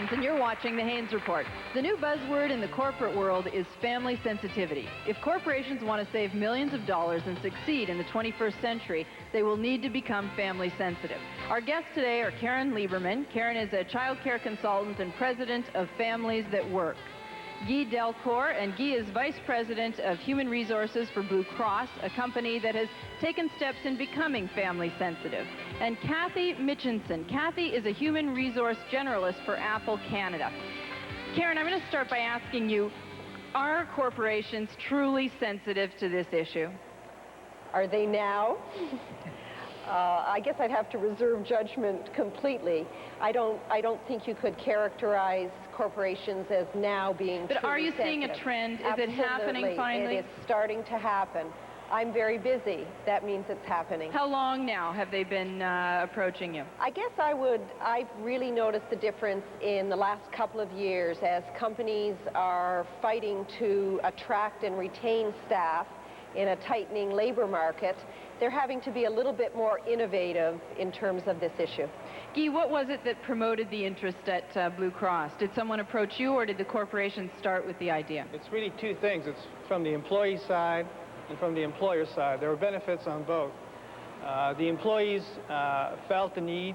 Haynes, and you're watching The Haynes Report. The new buzzword in the corporate world is family sensitivity. If corporations want to save millions of dollars and succeed in the 21st century, they will need to become family sensitive. Our guests today are Karen Lieberman. Karen is a child care consultant and president of Families That Work. Guy Delcourt, and Guy is Vice President of Human Resources for Blue Cross, a company that has taken steps in becoming family sensitive. And Kathy Mitchinson. Kathy is a Human Resource Generalist for Apple Canada. Karen, I'm going to start by asking you, are corporations truly sensitive to this issue? Are they now? I guess I'd have to reserve judgment completely. I don't think you could characterize corporations as now being But are you seeing a sensitive. trend? Is Absolutely. it happening finally? It is starting to happen. I'm very busy. That means it's happening. How long now have they been approaching you? I guess I've really noticed the difference in the last couple of years as companies are fighting to attract and retain staff in a tightening labor market. They're having to be a little bit more innovative in terms of this issue. Guy, what was it that promoted the interest at Blue Cross? Did someone approach you, or did the corporation start with the idea? It's really two things. It's from the employee side and from the employer side. There are benefits on both. The employees felt the need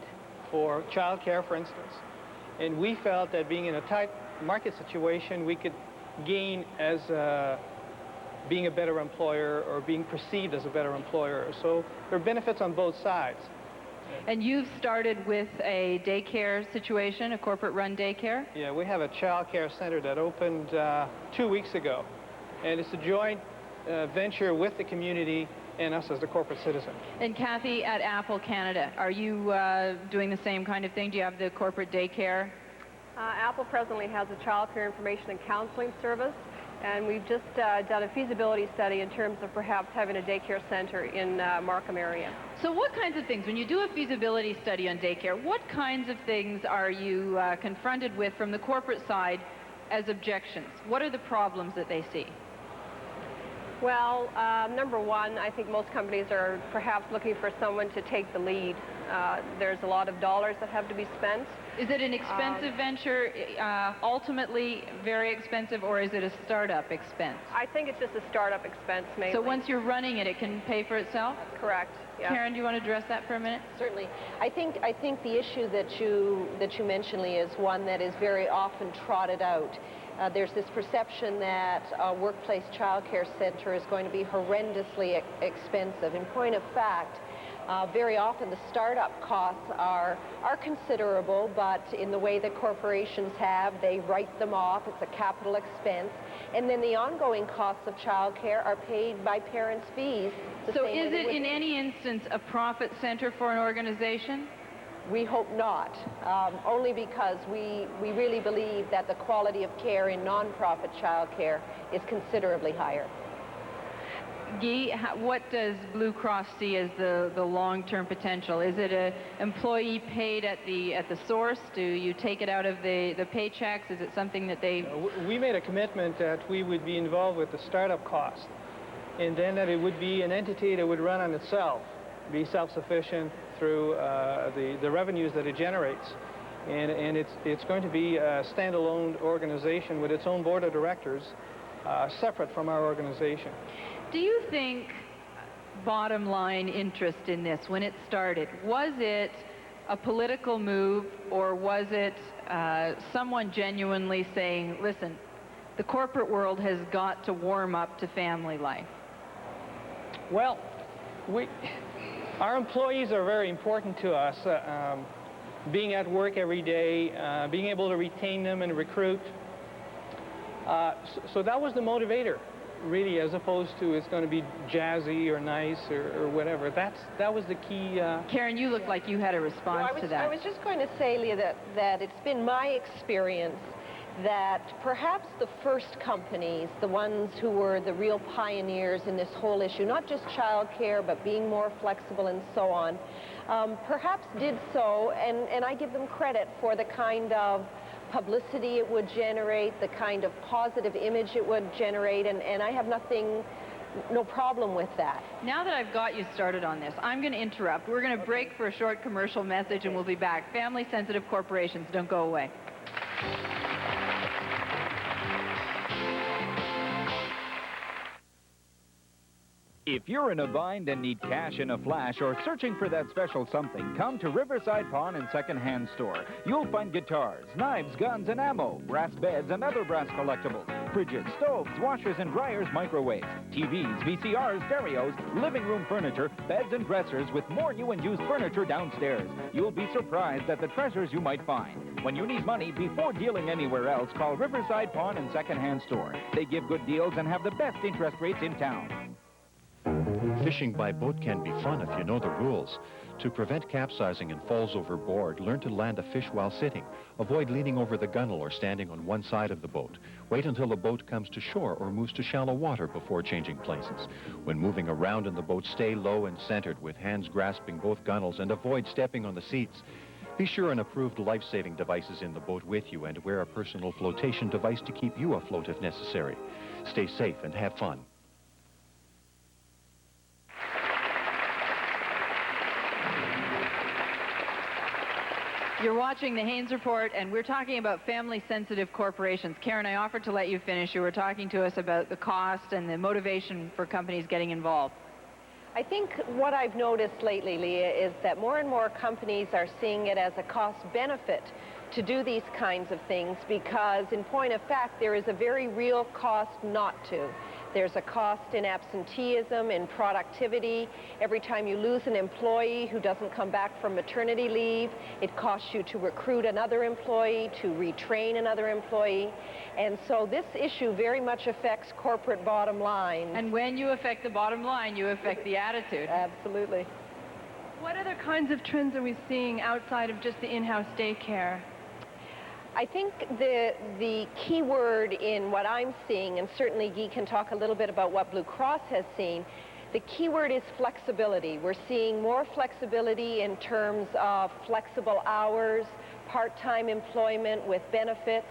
for child care, for instance, and we felt that being in a tight market situation, we could gain as being a better employer or being perceived as a better employer. So there are benefits on both sides. And you've started with a daycare situation, a corporate-run daycare? Yeah, we have a child care center that opened 2 weeks ago, and it's a joint venture with the community and us as the corporate citizen. And Kathy, at Apple Canada, are you doing the same kind of thing? Do you have the corporate daycare? Apple presently has a child care information and counseling service, and we've just done a feasibility study in terms of perhaps having a daycare center in Markham area. So what kinds of things, when you do a feasibility study on daycare, what kinds of things are you confronted with from the corporate side as objections? What are the problems that they see? Well, number one, I think most companies are perhaps looking for someone to take the lead. There's a lot of dollars that have to be spent. Is it an expensive venture, ultimately very expensive, or is it a startup expense? I think it's just a startup expense mainly. So once you're running it, it can pay for itself? Correct. Yeah. Karen, do you want to address that for a minute? Certainly. I think the issue that you mentioned, Lee, is one that is very often trotted out. There's this perception that a workplace child care center is going to be horrendously expensive. In point of fact, very often the startup costs are considerable, but in the way that corporations have, they write them off. It's a capital expense. And then the ongoing costs of child care are paid by parents' fees. So is it in any instance a profit center for an organization? We hope not, only because we really believe that the quality of care in nonprofit child care is considerably higher. Guy, what does Blue Cross see as the long-term potential? Is it an employee paid at the source? Do you take it out of the paychecks? Is it something that they... We made a commitment that we would be involved with the startup cost, and then that it would be an entity that would run on itself, be self-sufficient through the revenues that it generates. And it's going to be a standalone organization with its own board of directors, separate from our organization. Do you think, bottom line interest in this, when it started, was it a political move, or was it someone genuinely saying, listen, the corporate world has got to warm up to family life? Well, our employees are very important to us. Being at work every day, being able to retain them and recruit. So that was the motivator, really, as opposed to it's going to be jazzy or nice or whatever. That was the key. Karen, you look like you had a response to that. I was just going to say, Leah, that it's been my experience that perhaps the first companies, the ones who were the real pioneers in this whole issue, not just child care, but being more flexible and so on, perhaps did so, and I give them credit for the kind of publicity it would generate, the kind of positive image it would generate, and I have no problem with that. Now that I've got you started on this, I'm going to interrupt. We're going to break for a short commercial message, and we'll be back. Family-sensitive corporations, don't go away. If you're in a bind and need cash in a flash or searching for that special something, come to Riverside Pawn and Second-Hand Store. You'll find guitars, knives, guns, and ammo, brass beds and other brass collectibles, fridges, stoves, washers and dryers, microwaves, TVs, VCRs, stereos, living room furniture, beds and dressers with more new and used furniture downstairs. You'll be surprised at the treasures you might find. When you need money before dealing anywhere else, call Riverside Pawn and Second-Hand Store. They give good deals and have the best interest rates in town. Fishing by boat can be fun if you know the rules. To prevent capsizing and falls overboard, learn to land a fish while sitting. Avoid leaning over the gunwale or standing on one side of the boat. Wait until the boat comes to shore or moves to shallow water before changing places. When moving around in the boat, stay low and centered with hands grasping both gunwales and avoid stepping on the seats. Be sure an approved life-saving device is in the boat with you and wear a personal flotation device to keep you afloat if necessary. Stay safe and have fun. You're watching the Haines Report, and we're talking about family-sensitive corporations. Karen, I offered to let you finish. You were talking to us about the cost and the motivation for companies getting involved. I think what I've noticed lately, Leah, is that more and more companies are seeing it as a cost benefit to do these kinds of things because, in point of fact, there is a very real cost not to. There's a cost in absenteeism, in productivity. Every time you lose an employee who doesn't come back from maternity leave, it costs you to recruit another employee, to retrain another employee. And so this issue very much affects corporate bottom line. And when you affect the bottom line, you affect the attitude. Absolutely. What other kinds of trends are we seeing outside of just the in-house daycare? I think the key word in what I'm seeing, and certainly Guy can talk a little bit about what Blue Cross has seen, the key word is flexibility. We're seeing more flexibility in terms of flexible hours, part-time employment with benefits,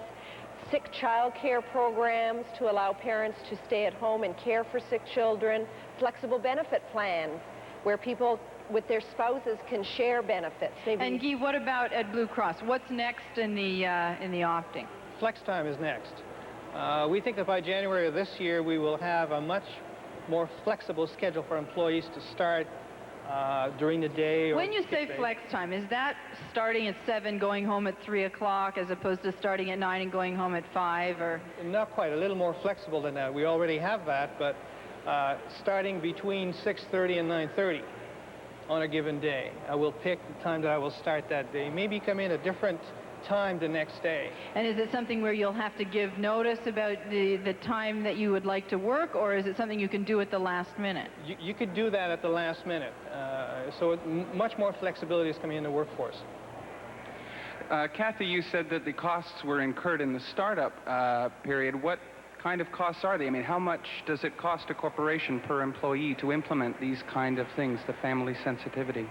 sick child care programs to allow parents to stay at home and care for sick children, flexible benefit plans where people with their spouses can share benefits. Maybe. And Guy, what about at Blue Cross? What's next in the opting? Flex time is next. We think that by January of this year, we will have a much more flexible schedule for employees to start during the day. When you say flex time, is that starting at 7, going home at 3 o'clock, as opposed to starting at 9 and going home at 5? Or not quite. A little more flexible than that. We already have that, but starting between 6:30 and 9:30 on a given day. I will pick the time that I will start that day. Maybe come in a different time the next day. And is it something where you'll have to give notice about the time that you would like to work, or is it something you can do at the last minute? You could do that at the last minute. So much more flexibility is coming in the workforce. Kathy, you said that the costs were incurred in the startup period. What kind of costs are they? I mean, how much does it cost a corporation per employee to implement these kind of things, the family sensitivity?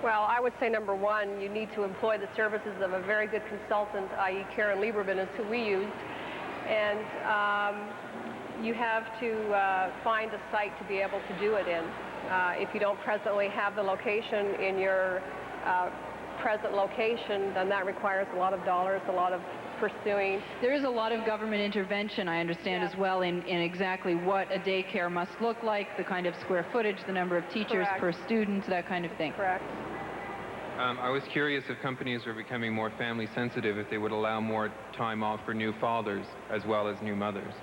Well, I would say, number one, you need to employ the services of a very good consultant, i.e. Karen Lieberman is who we used. And you have to find a site to be able to do it in. If you don't presently have the location in your present location, then that requires a lot of dollars, a lot of pursuing. There is a lot of government intervention, I understand, as well, in exactly what a daycare must look like, the kind of square footage, the number of teachers per student, that kind of thing. Correct. I was curious if companies were becoming more family sensitive, if they would allow more time off for new fathers as well as new mothers.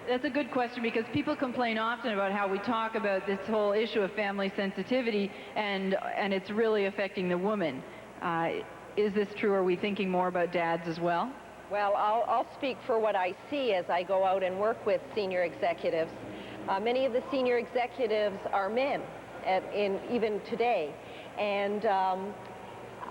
That's a good question, because people complain often about how we talk about this whole issue of family sensitivity and it's really affecting the woman. Is this true? Are we thinking more about dads as well? Well, I'll speak for what I see as I go out and work with senior executives. Many of the senior executives are men, even today. And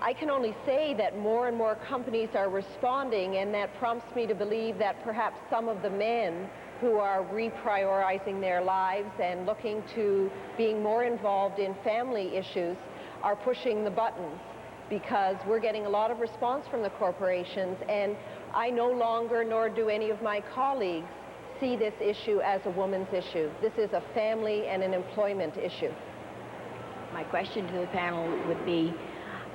I can only say that more and more companies are responding, and that prompts me to believe that perhaps some of the men who are reprioritizing their lives and looking to being more involved in family issues are pushing the buttons, because we're getting a lot of response from the corporations, and I no longer, nor do any of my colleagues, see this issue as a woman's issue. This is a family and an employment issue. My question to the panel would be,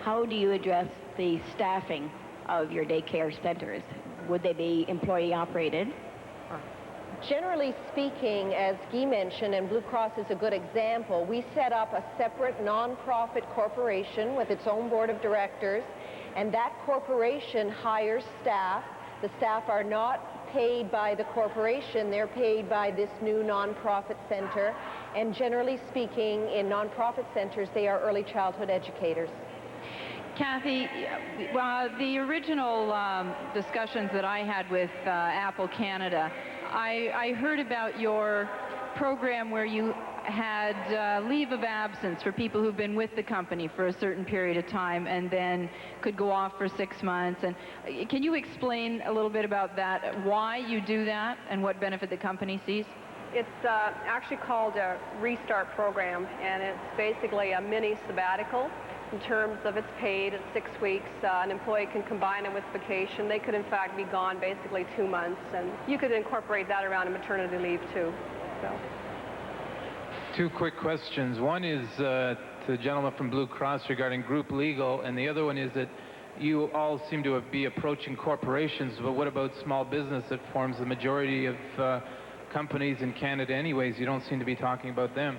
how do you address the staffing of your daycare centers? would they be employee operated? Generally speaking, as Guy mentioned, and Blue Cross is a good example, we set up a separate nonprofit corporation with its own board of directors, and that corporation hires staff. The staff are not paid by the corporation, they're paid by this new nonprofit center, and generally speaking, in nonprofit centers, they are early childhood educators. Kathy, the original discussions that I had with Apple Canada, I heard about your program where you had leave of absence for people who've been with the company for a certain period of time and then could go off for 6 months. And can you explain a little bit about that, why you do that and what benefit the company sees? It's actually called a Restart program, and it's basically a mini sabbatical. In terms of it's paid, it's 6 weeks. An employee can combine it with vacation. They could, in fact, be gone basically 2 months, and you could incorporate that around a maternity leave, too. So. 2 quick questions. One is to the gentleman from Blue Cross regarding group legal, and the other one is that you all seem to be approaching corporations, but what about small business that forms the majority of companies in Canada anyways? You don't seem to be talking about them.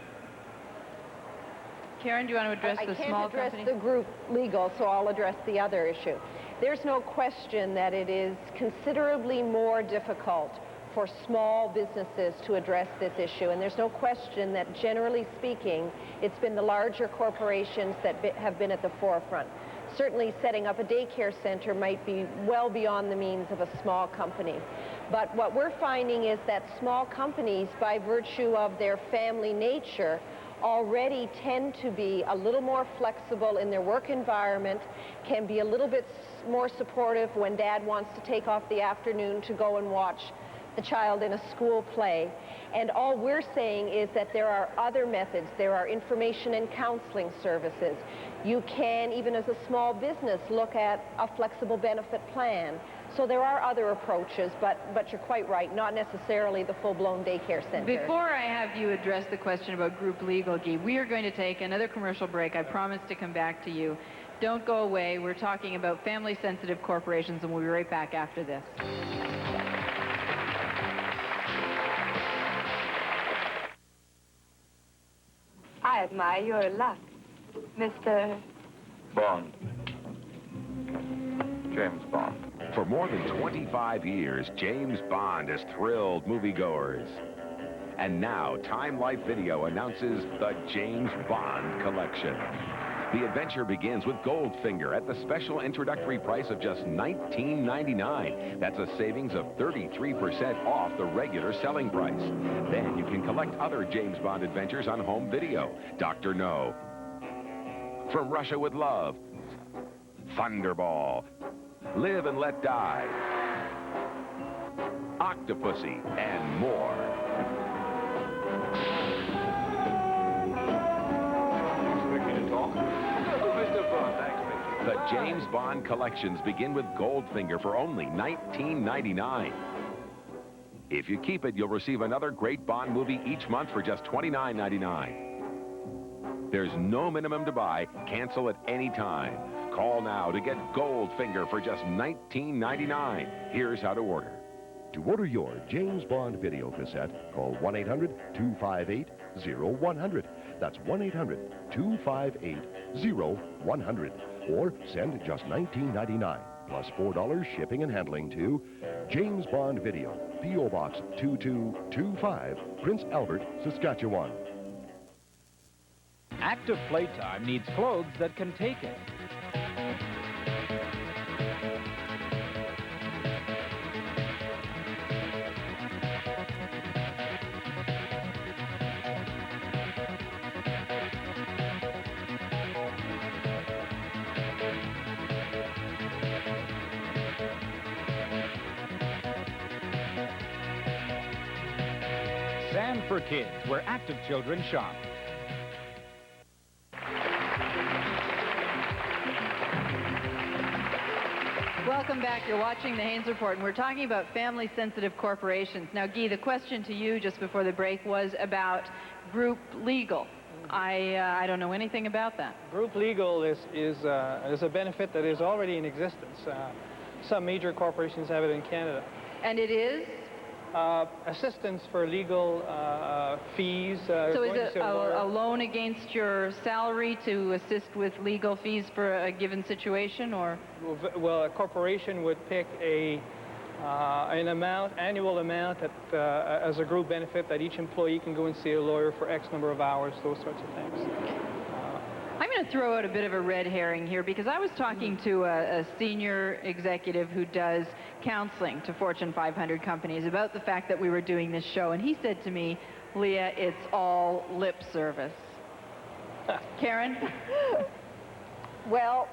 Karen, do you want to address the small company? I can't address the group legal, so I'll address the other issue. There's no question that it is considerably more difficult for small businesses to address this issue, and there's no question that, generally speaking, it's been the larger corporations that have been at the forefront. Certainly setting up a daycare center might be well beyond the means of a small company. But what we're finding is that small companies, by virtue of their family nature, already tend to be a little more flexible in their work environment, can be a little bit more supportive when dad wants to take off the afternoon to go and watch the child in a school play. And all we're saying is that there are other methods. There are information and counseling services. You can, even as a small business, look at a flexible benefit plan. So there are other approaches, but you're quite right, not necessarily the full-blown daycare center. Before I have you address the question about group legal, Guy, we are going to take another commercial break. I promise to come back to you. Don't go away. We're talking about family-sensitive corporations, and we'll be right back after this. I admire your luck, Mr. Bond. James Bond. For more than 25 years, James Bond has thrilled moviegoers. And now, Time Life Video announces the James Bond Collection. The adventure begins with Goldfinger at the special introductory price of just $19.99. That's a savings of 33% off the regular selling price. Then you can collect other James Bond adventures on home video. Dr. No, From Russia with Love, Thunderball, Live and Let Die, Octopussy, and more. The James Bond collections begin with Goldfinger for only $19.99. If you keep it, you'll receive another great Bond movie each month for just $29.99. There's no minimum to buy. Cancel at any time. Call now to get Goldfinger for just $19.99. Here's how to order. To order your James Bond video cassette, call 1-800-258-0100. That's 1-800-258-0100. Or send just $19.99 plus $4 shipping and handling to James Bond Video, P.O. Box 2225, Prince Albert, Saskatchewan. Active Playtime needs clothes that can take it. Sam for Kids, where active children shop. Welcome back. You're watching the Haines Report, and we're talking about family-sensitive corporations. Now, Guy, the question to you just before the break was about group legal. I don't know anything about that. Group legal is a benefit that is already in existence. some major corporations have it in Canada. And it is? Assistance for legal fees. So is it a loan against your salary to assist with legal fees for a given situation, or? Well, a corporation would pick an annual amount that, as a group benefit, that each employee can go and see a lawyer for X number of hours, those sorts of things. I'm going to throw out a bit of a red herring here, because I was talking to a senior executive who does counseling to Fortune 500 companies about the fact that we were doing this show, and he said to me, Leah, it's all lip service. Karen? Well,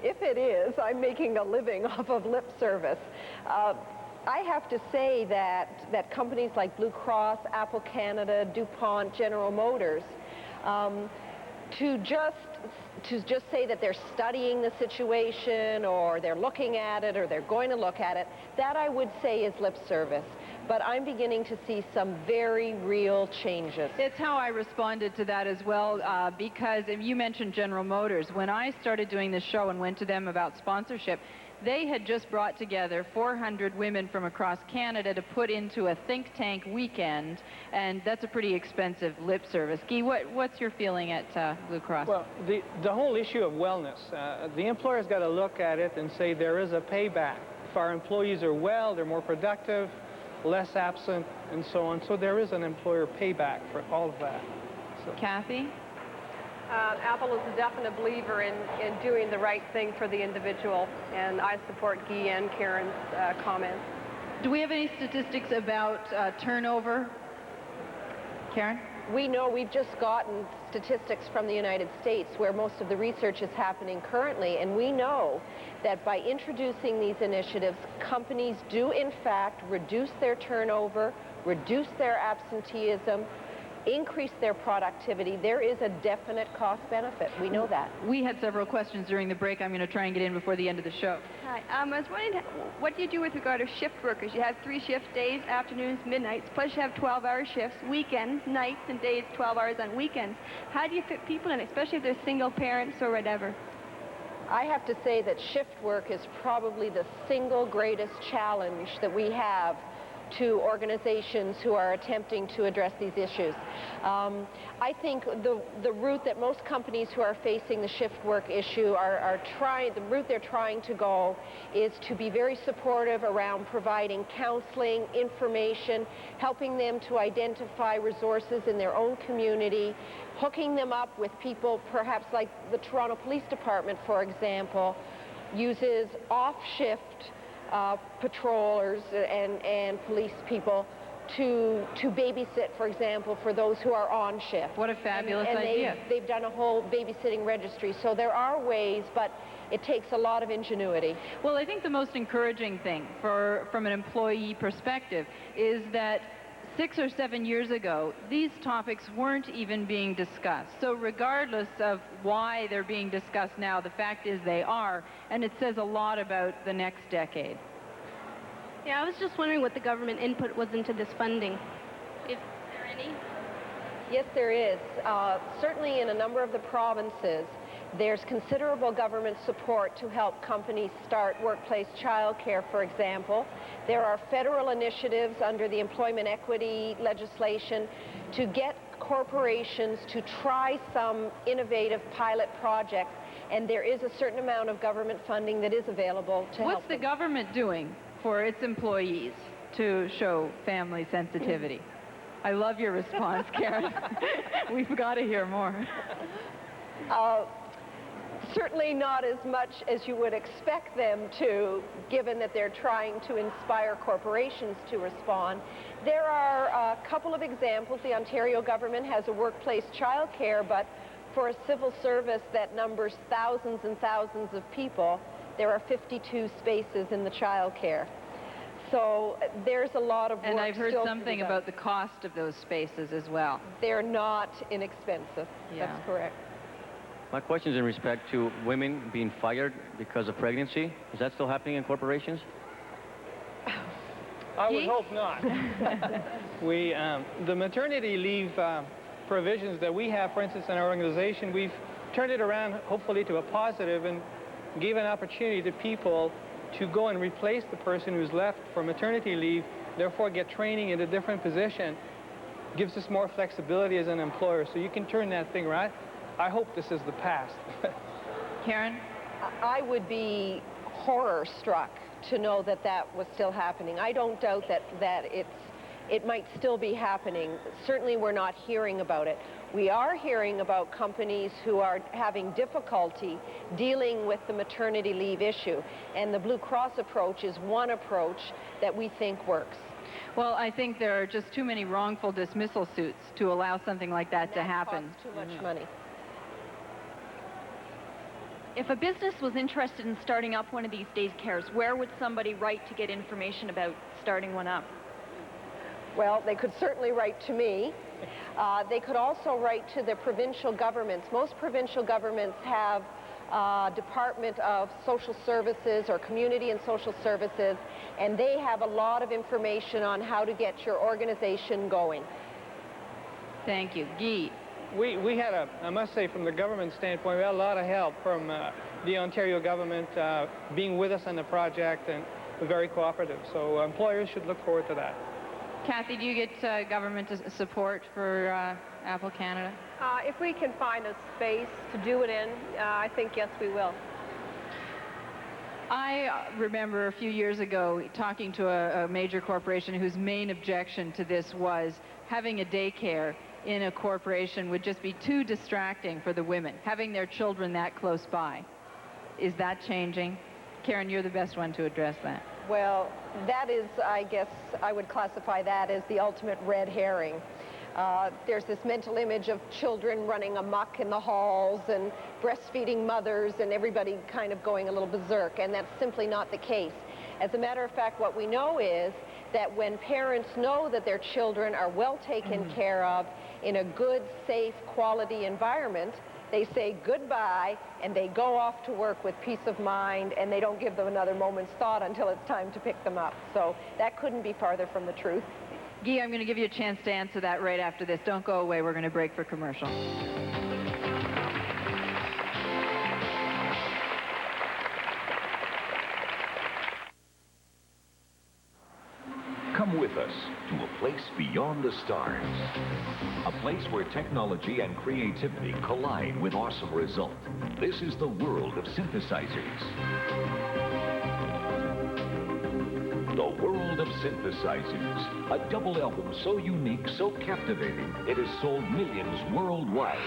if it is, I'm making a living off of lip service. I have to say that companies like Blue Cross, Apple Canada, DuPont, General Motors, to just say that they're studying the situation or they're looking at it or they're going to look at it, that I would say is lip service. But I'm beginning to see some very real changes. It's how I responded to that as well, because you mentioned General Motors. When I started doing this show and went to them about sponsorship, they had just brought together 400 women from across Canada to put into a think tank weekend, and that's a pretty expensive lip service. Guy, what's your feeling at Blue Cross? Well, the whole issue of wellness, the employer's got to look at it and say there is a payback. If our employees are well, they're more productive, less absent, and so on. So there is an employer payback for all of that. So. Kathy? Apple is a definite believer in doing the right thing for the individual, and I support Guy and Karen's comments. Do we have any statistics about turnover? Karen? We know we've just gotten statistics from the United States where most of the research is happening currently, and we know that by introducing these initiatives, companies do in fact reduce their turnover, reduce their absenteeism, increase their productivity. There is a definite cost benefit. We know that. We had several questions during the break. I'm going to try and get in before the end of the show. Hi. I was wondering, what do you do with regard to shift workers? You have 3 shifts, days, afternoons, midnights, plus you have 12-hour shifts, weekends, nights, and days, 12 hours on weekends. How do you fit people in, especially if they're single parents or whatever? I have to say that shift work is probably the single greatest challenge that we have to organizations who are attempting to address these issues. I think the route that most companies who are facing the shift work issue the route they're trying to go is to be very supportive around providing counseling, information, helping them to identify resources in their own community, hooking them up with people, perhaps like the Toronto Police Department, for example, uses off-shift patrollers and police people to babysit, for example, for those who are on shift. What a fabulous idea. They've done a whole babysitting registry. So there are ways, but it takes a lot of ingenuity. Well, I think the most encouraging thing from an employee perspective is that 6 or 7 years ago, these topics weren't even being discussed. So regardless of why they're being discussed now, the fact is they are, and it says a lot about the next decade. Yeah, I was just wondering what the government input was into this funding, if there any. Yes, there is. Certainly in a number of the provinces, there's considerable government support to help companies start workplace childcare, for example. There are federal initiatives under the employment equity legislation to get corporations to try some innovative pilot projects, and there is a certain amount of government funding that is available to help. What's the government doing for its employees to show family sensitivity? I love your response, Karen. We've got to hear more. Certainly not as much as you would expect them to, given that they're trying to inspire corporations to respond. There are a couple of examples. The Ontario government has a workplace childcare, but for a civil service that numbers thousands and thousands of people, there are 52 spaces in the childcare. So there's a lot of work. And I've heard something about the cost of those spaces as well. They're not inexpensive. Yeah. That's correct. My question is in respect to women being fired because of pregnancy. Is that still happening in corporations? I would hope not. The maternity leave provisions that we have, for instance, in our organization, we've turned it around, hopefully, to a positive and gave an opportunity to people to go and replace the person who's left for maternity leave, therefore get training in a different position, gives us more flexibility as an employer. So you can turn that thing right. I hope this is the past. Karen? I would be horror-struck to know that that was still happening. I don't doubt that it might still be happening. Certainly we're not hearing about it. We are hearing about companies who are having difficulty dealing with the maternity leave issue, and the Blue Cross approach is one approach that we think works. Well, I think there are just too many wrongful dismissal suits to allow something like that to happen. Costs too much money. If a business was interested in starting up one of these day cares, where would somebody write to get information about starting one up? Well, they could certainly write to me. They could also write to the provincial governments. Most provincial governments have Department of Social Services or Community and Social Services, and they have a lot of information on how to get your organization going. Thank you. Guy? We had I must say, from the government standpoint, we had a lot of help from the Ontario government being with us on the project, and very cooperative. So employers should look forward to that. Kathy, do you get government support for Apple Canada? If we can find a space to do it in, I think, yes, we will. I remember a few years ago talking to a major corporation whose main objection to this was having a daycare in a corporation would just be too distracting for the women, having their children that close by. Is that changing? Karen, you're the best one to address that. Well, that is, I guess, I would classify that as the ultimate red herring. There's this mental image of children running amok in the halls and breastfeeding mothers and everybody kind of going a little berserk, and that's simply not the case. As a matter of fact, what we know is that when parents know that their children are well taken care of in a good, safe, quality environment, they say goodbye and they go off to work with peace of mind, and they don't give them another moment's thought until it's time to pick them up. So that couldn't be farther from the truth. Guy, I'm going to give you a chance to answer that right after this. Don't go away. We're going to break for commercial. Come with us to a place beyond the stars. A place where technology and creativity collide with awesome result. This is the world of synthesizers. The world of synthesizers. A double album so unique, so captivating, it has sold millions worldwide.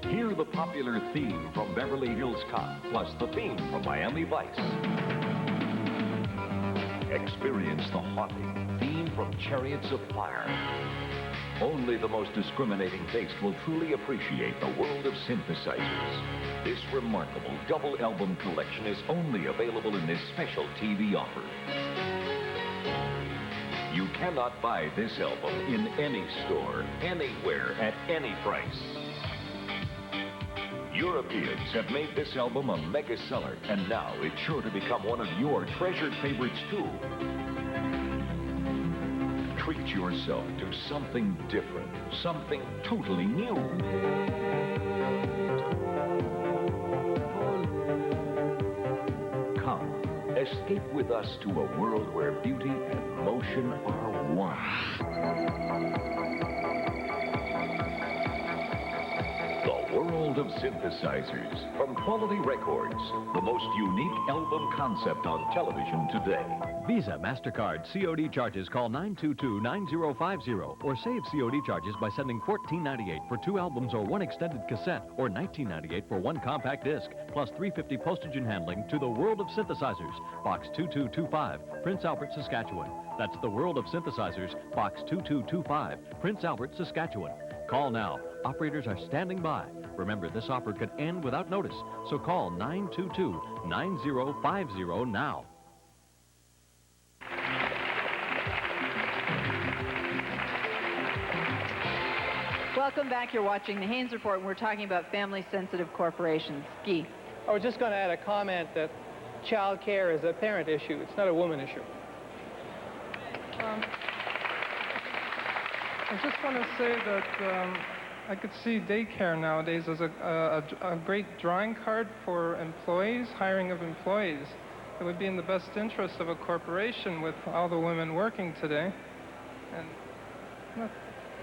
Hear the popular theme from Beverly Hills Cop, plus the theme from Miami Vice. Experience the haunting theme from Chariots of Fire. Only the most discriminating taste will truly appreciate the world of synthesizers. This remarkable double album collection is only available in this special TV offer. You cannot buy this album in any store, anywhere, at any price. Europeans have made this album a mega seller, and now it's sure to become one of your treasured favorites too. Treat yourself to something different, something totally new. Come, escape with us to a world where beauty and motion are one. World of synthesizers from Quality Records, the most unique album concept on television today. Visa, MasterCard, COD charges, call 922-9050 or save COD charges by sending $14.98 for 2 albums or 1 extended cassette, or $19.98 for 1 compact disc, plus $3.50 postage and handling to the World of Synthesizers, Box 2225, Prince Albert, Saskatchewan. That's the World of Synthesizers, Box 2225, Prince Albert, Saskatchewan. Call now. Operators are standing by. Remember, this offer could end without notice, so call 922-9050 now. Welcome back. You're watching the Haines Report, and we're talking about family-sensitive corporations. Guy. I was just going to add a comment that child care is a parent issue. It's not a woman issue. I just want to say that I could see daycare nowadays as a great drawing card for employees, hiring of employees. It would be in the best interest of a corporation with all the women working today. And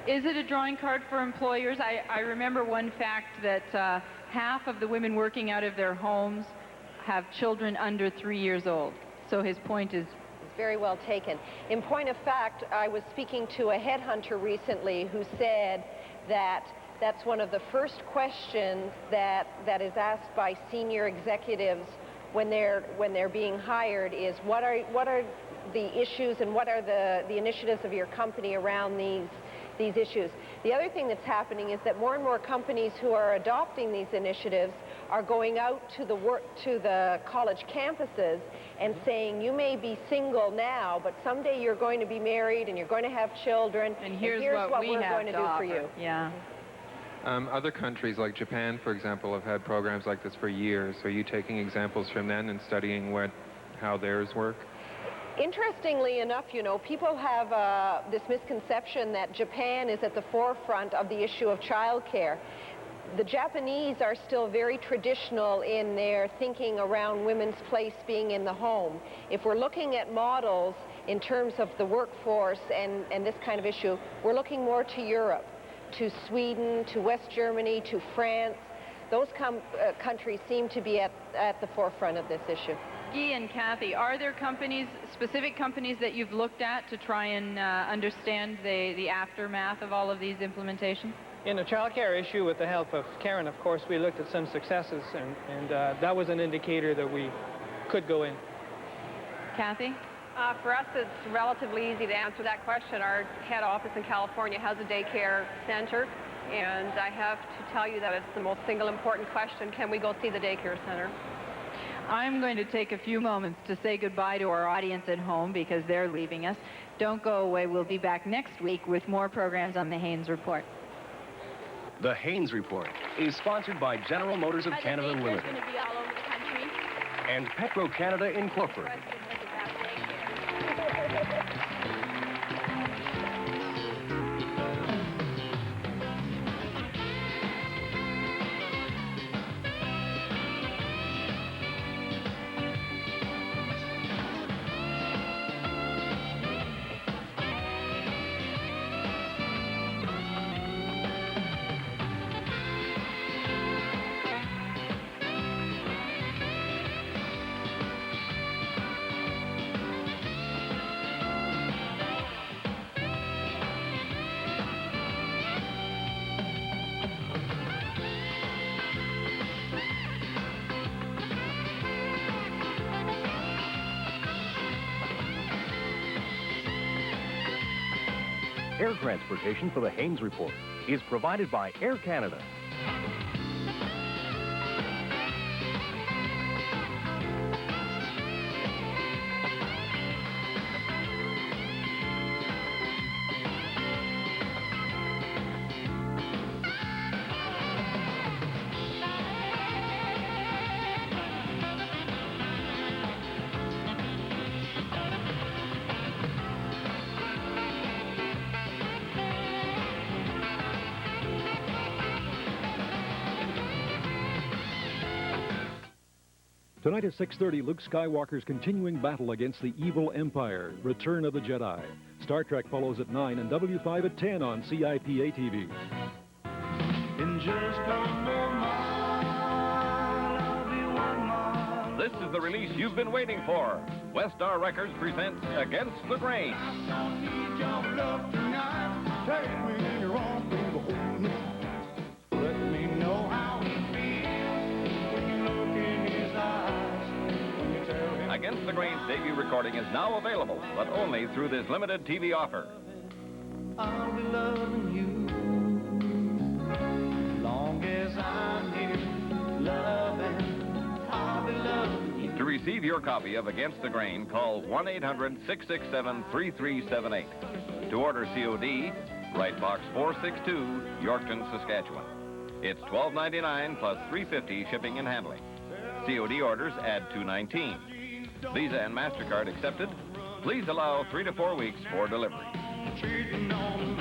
is it a drawing card for employers? I remember one fact that half of the women working out of their homes have children under 3 years old. So his point is very well taken. In point of fact, I was speaking to a headhunter recently who said that that's one of the first questions that is asked by senior executives when they're being hired is what are the issues and what are the initiatives of your company around these issues. The other thing that's happening is that more and more companies who are adopting these initiatives are going out to the college campuses and saying, you may be single now, but someday you're going to be married and you're going to have children, and here's what we're going to do for you. Yeah. Other countries like Japan, for example, have had programs like this for years. Are you taking examples from them and studying how theirs work? Interestingly enough, you know, people have this misconception that Japan is at the forefront of the issue of childcare. The Japanese are still very traditional in their thinking around women's place being in the home. If we're looking at models in terms of the workforce and this kind of issue, we're looking more to Europe, to Sweden, to West Germany, to France. Those countries seem to be at the forefront of this issue. Guy and Kathy, are there specific companies that you've looked at to try and understand the aftermath of all of these implementations? In the child care issue, with the help of Karen, of course, we looked at some successes, and that was an indicator that we could go in. Kathy? For us, it's relatively easy to answer that question. Our head office in California has a daycare center, and I have to tell you that it's the most single important question. Can we go see the daycare center? I'm going to take a few moments to say goodbye to our audience at home because they're leaving us. Don't go away. We'll be back next week with more programs on the Haines Report. The Haines Report is sponsored by General Motors of Canada Limited going to be all over the country. and Petro-Canada Incorporated. Air transportation for the Haines Report is provided by Air Canada. Tonight at 6:30, Luke Skywalker's continuing battle against the evil Empire, Return of the Jedi. Star Trek follows at 9 and W5 at 10 on CIPA TV. In just under mile, This is the release you've been waiting for. West Star Records presents Against the Grain. take me in your arms, baby, hold me. Let me know how you feel when you look in his eyes. When you tell him Against the Grain's debut recording is now available, but only through this limited TV offer. I'll be loving you long as I'm here, loving. I'll be loving you. To receive your copy of Against the Grain, call 1-800-667-3378. To order COD, write Box 462, Yorkton, Saskatchewan. It's $12.99 plus $3.50 shipping and handling. COD orders add $2.19. Visa and MasterCard accepted. Please allow 3 to 4 weeks for delivery. Cheating on